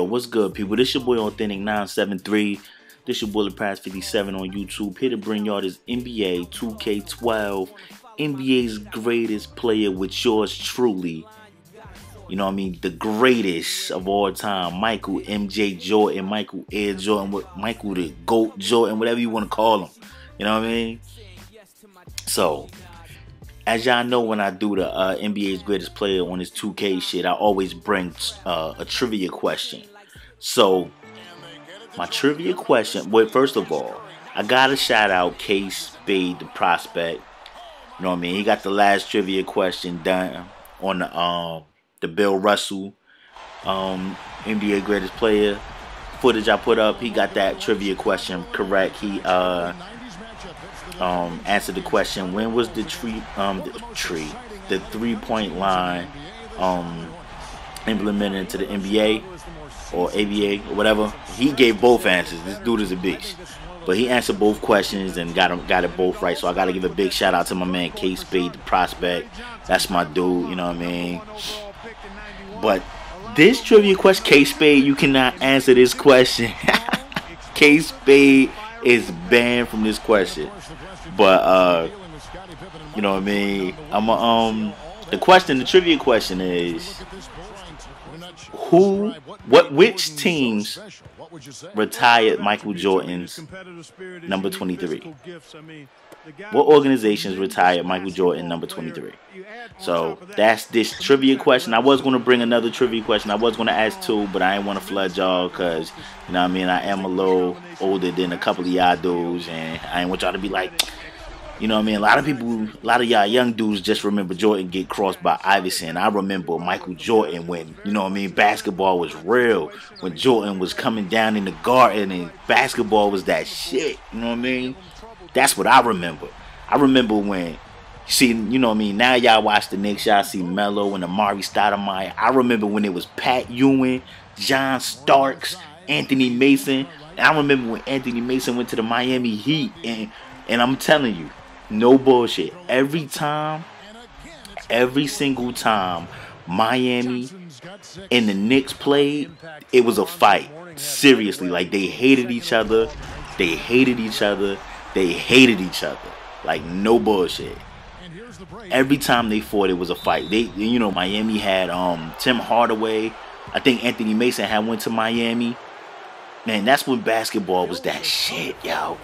what's good, people? This your boy Authentic 973. This your bullet pass 57 on YouTube. Here to bring y'all this NBA 2K12, NBA's greatest player with yours truly. You know what I mean? The greatest of all time, Michael MJ Jordan, Michael Air Jordan, Michael the GOAT Jordan, whatever you want to call him. You know what I mean? So, as y'all know, when I do the NBA's greatest player on this 2K shit, I always bring a trivia question. So, my trivia question, well, first of all, I gotta shout out K Spade, the prospect. You know what I mean? He got the last trivia question done on the Bill Russell NBA greatest player footage I put up. He got that trivia question correct. He answered the question, when was the 3-point line implemented into the NBA or ABA or whatever. He gave both answers. This dude is a beast. But he answered both questions and got it both right. So I gotta give a big shout out to my man K Spade, the prospect. That's my dude, you know what I mean? But this trivia question, K Spade, you cannot answer this question. K Spade is banned from this question. But you know what I mean? The trivia question is, which teams retired Michael Jordan's number 23? What organizations retired Michael Jordan number 23? So that's this trivia question. I was going to bring another trivia question. I was going to ask two, but I didn't want to flood y'all because, you know what I mean, I am a little older than a couple of y'all dudes, and I didn't want y'all to be like, you know what I mean? A lot of y'all young dudes just remember Jordan get crossed by Iverson. I remember Michael Jordan when, you know what I mean, basketball was real. When Jordan was coming down in the garden and basketball was that shit. You know what I mean? That's what I remember. I remember when, see, you know what I mean? Now y'all watch the Knicks, y'all see Melo and Amari Stoudemire. I remember when it was Pat Ewing, John Starks, Anthony Mason. And I remember when Anthony Mason went to the Miami Heat. And I'm telling you, no bullshit. Every single time Miami and the Knicks played, it was a fight. Seriously, like they hated each other. They hated each other. They hated each other. Like no bullshit. Every time they fought, it was a fight. Miami had Tim Hardaway. I think Anthony Mason had went to Miami. Man, that's when basketball was that shit, yo.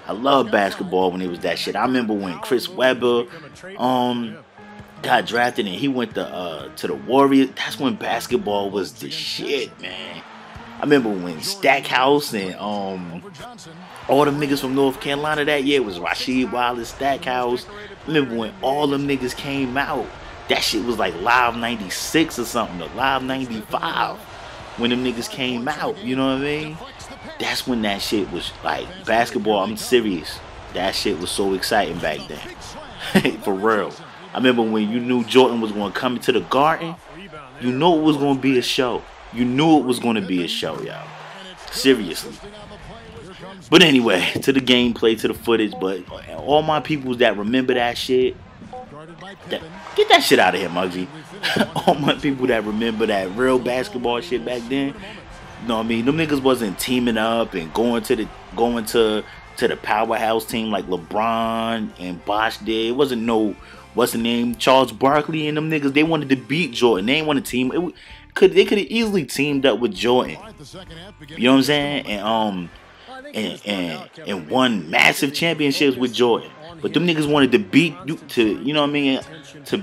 I love basketball when it was that shit. I remember when Chris Webber got drafted and he went to the Warriors. That's when basketball was the shit, man. I remember when Stackhouse and all them niggas from North Carolina that year, was Rasheed Wallace, Stackhouse. I remember when all them niggas came out. That shit was like Live 96 or something, or Live 95 when them niggas came out, you know what I mean? That's when that shit was like basketball. I'm serious. That shit was so exciting back then. For real. I remember when you knew Jordan was going to come into the Garden, you knew it was going to be a show. You knew it was going to be a show, y'all. Seriously. But anyway, to the gameplay, to the footage. But all my people that remember that shit, get that shit out of here, Muggsy. All my people that remember that real basketball shit back then, you know what I mean? Them niggas wasn't teaming up and going to the powerhouse team like LeBron and Bosh did. It wasn't no, what's the name, Charles Barkley and them niggas. They wanted to beat Jordan. They ain't want to team. They could have easily teamed up with Jordan. You know what I'm saying? And won massive championships with Jordan. But them niggas wanted to beat you you know what I mean? To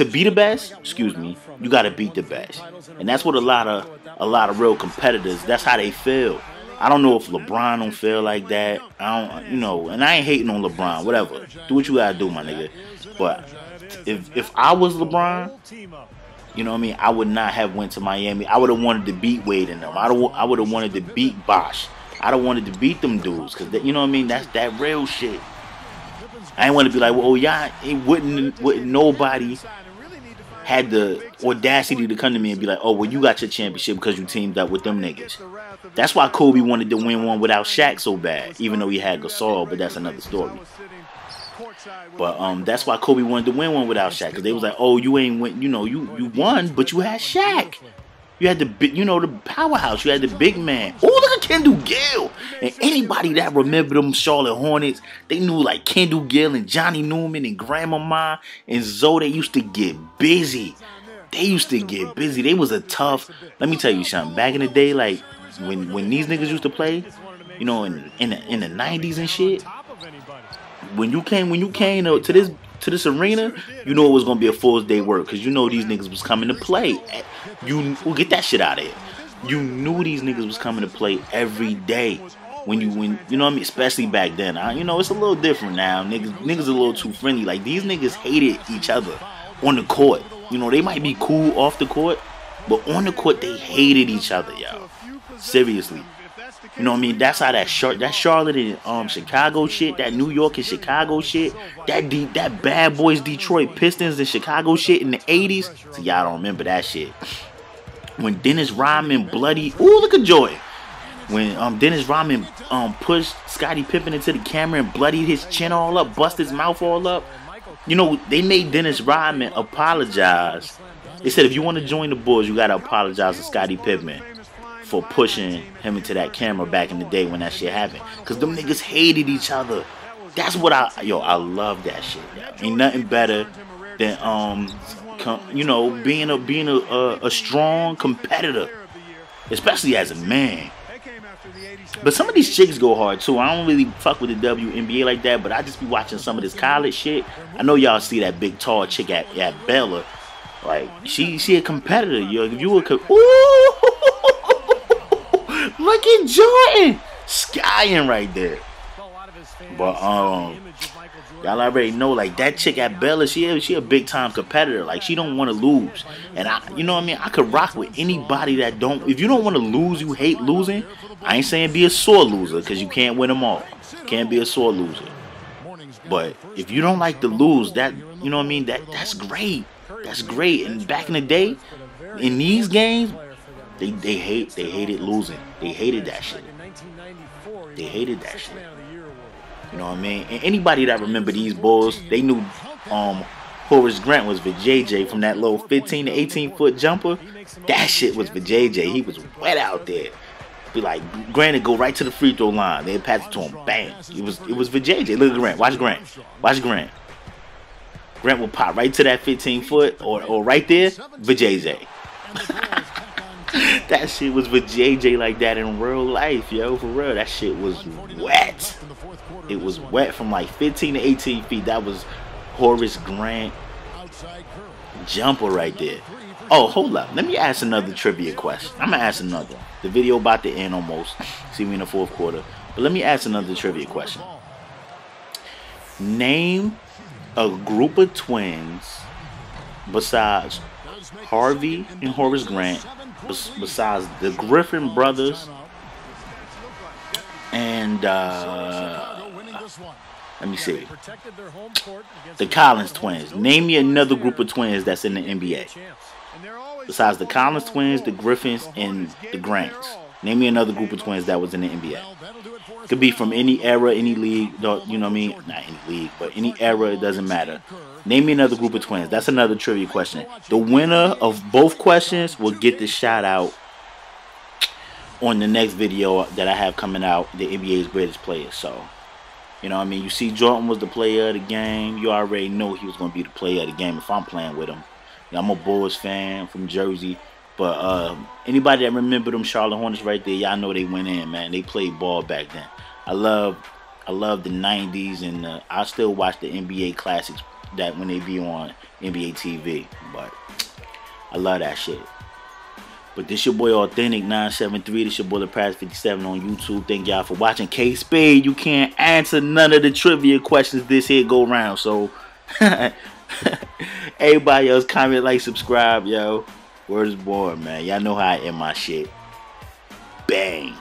be the best, excuse me, you gotta beat the best. And that's what a lot of real competitors, that's how they feel. I don't know if LeBron don't feel like that. And I ain't hating on LeBron, whatever. Do what you gotta do, my nigga. But if I was LeBron, you know what I mean, I would not have went to Miami. I would have wanted to beat Wade and them. I would have wanted to beat Bosh. I don't wanted to beat them dudes, cause you know what I mean. That's that real shit. I ain't want to be like, well, oh yeah, wouldn't nobody had the audacity to come to me and be like, oh well, you got your championship because you teamed up with them niggas. That's why Kobe wanted to win one without Shaq so bad, even though he had Gasol, but that's another story. But that's why Kobe wanted to win one without Shaq, because they was like, oh, you ain't win, you won, but you had Shaq. You had the powerhouse. You had the big man. Oh, look at Kendall Gill. And anybody that remember them Charlotte Hornets, they knew like Kendall Gill and Johnny Newman and Grandmama and Zoe. They used to get busy. They was a tough. Let me tell you something. Back in the day, like when these niggas used to play, you know, in the 90s and shit. When you came to this arena, you know it was gonna be a full day work, because you know these niggas was coming to play. We'll get that shit out of here. You knew these niggas was coming to play every day. When you know what I mean, especially back then. You know, it's a little different now. Niggas a little too friendly. Like, these niggas hated each other on the court. You know, they might be cool off the court, but on the court they hated each other, yo. Seriously. You know what I mean? That's how that Charlotte and Chicago shit, that New York and Chicago shit, that Bad Boys Detroit Pistons and Chicago shit in the 80s. So y'all don't remember that shit. When Dennis Rodman bloody, ooh, look at Joy. When Dennis Rodman pushed Scottie Pippen into the camera and bloodied his chin all up, busted his mouth all up. You know, they made Dennis Rodman apologize. They said, if you want to join the Bulls, you gotta apologize to Scottie Pippen for pushing him into that camera back in the day when that shit happened. Cause them niggas hated each other. That's what I love that shit. Yo. Ain't nothing better than you know, being a strong competitor, especially as a man. But some of these chicks go hard too. I don't really fuck with the WNBA like that, but I just be watching some of this college shit. I know y'all see that big tall chick at Bella. Like, she a competitor. Yo, if you were ooh, look at Jordan skying right there. But y'all already know, like, that chick at Bella, she a big time competitor. Like, she don't want to lose. And you know what I mean? I could rock with anybody that don't. If you don't want to lose, you hate losing. I ain't saying be a sore loser, because you can't win them all. You can't be a sore loser. But if you don't like to lose, that, you know what I mean? That's great. That's great. And back in the day, in these games, they hated losing. They hated that shit. They hated that shit. You know what I mean? And anybody that remember these Bulls, they knew Horace Grant was VJJ from that little 15 to 18 foot jumper. That shit was VJJ. He was wet out there. Be like, Grant would go right to the free throw line. They'd pass it to him. Bang. It was VJJ. Look at Grant. Watch Grant. Watch Grant. Grant will pop right to that 15 foot or right there. VJJ. That shit was VJJ like that in real life, yo. For real. That shit was wet. It was wet from like 15 to 18 feet. That was Horace Grant jumper right there. Oh, hold up. Let me ask another trivia question. I'm going to ask another. The video about to end almost. See me in the fourth quarter. But let me ask another trivia question. Name a group of twins besides Harvey and Horace Grant, besides the Griffin brothers and let me see, the Collins twins. Name me another group of twins that's in the NBA besides the Collins twins, the Griffins, and the Grants. Name me another group of twins that was in the NBA. Could be from any era, any league, you know what I mean? Not any league, but any era, it doesn't matter. Name me another group of twins. That's another trivia question. The winner of both questions will get the shout out on the next video that I have coming out, the NBA's greatest players. So, you know what I mean? You see Jordan was the player of the game. You already know he was going to be the player of the game if I'm playing with him. You know, I'm a Bulls fan from Jersey. But anybody that remember them Charlotte Hornets right there, y'all know they went in, man. They played ball back then. I love the 90s, and I still watch the NBA classics that when they be on NBA TV. But I love that shit. But this your boy Authentic 973. This your boy the Praz 57 on YouTube. Thank y'all for watching. K Spade, you can't answer none of the trivia questions this here go round. So everybody else comment, like, subscribe, yo. Word is born, man. Y'all know how I end my shit. Bang.